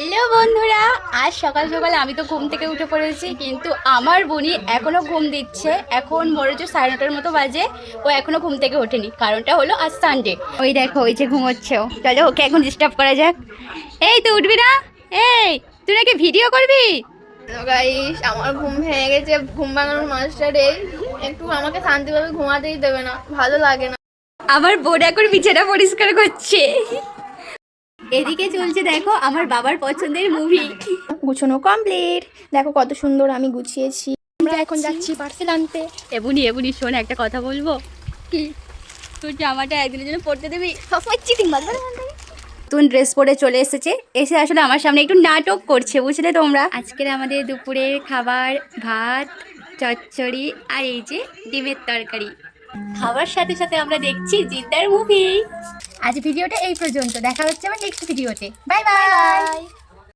Hello বন্ধুরা, আজ সকাল সকাল আমি তো ঘুম থেকে উঠে পড়েছি, কিন্তু আমার বোনি এখনো ঘুম দিচ্ছে। এখন বড় যে 9:30-র মতো বাজে, ও এখনো ঘুম থেকে ওঠেনি। কারণটা হলো আজ সানডে। ওই দেখো, ওই যে ঘুমোচ্ছে ও। চলো ওকে এখন ডিস্টার্ব করা যাক। এই তুই উঠবি না? এই তুই নাকি ভিডিও করবি? গাইস, আমার ঘুম ভেঙে গেছে। ঘুম ভাঙানোর মাস্টারে একটু আমাকে শান্তিভাবে ঘুমাতেই দেবে না, ভালো লাগে না। আমার বোন এখন বিছানা পরিষ্কার করছে। এদিকে চলছে দেখো আমার বাবার পছন্দের মুভি। গুছানো কমপ্লিট। দেখো কত সুন্দর আমি গুছিয়েছি। আমরা এখন যাচ্ছি পার্সেল আনতে। এবুনি এবুনি শোন, একটা কথা বলবো। কি? তোর জামাটা একদিনের জন্য পড়তে দিবি? সবসময় চিটিং বাজবে। নতুন ড্রেস পরে চলে এসেছে, এসে আসলে আমার সামনে একটু নাটক করছে, বুঝলে তোমরা। আজকের আমাদের দুপুরের খাবার ভাত, চচ্চড়ি আর এই যে ডিমের তরকারি। খাবার সাথে সাথে আমরা দেখছি জিদ্দার মুভি। আজ ভিডিওটা এই পর্যন্ত, দেখা হচ্ছে আমার নেক্সট ভিডিওতে। Bye bye.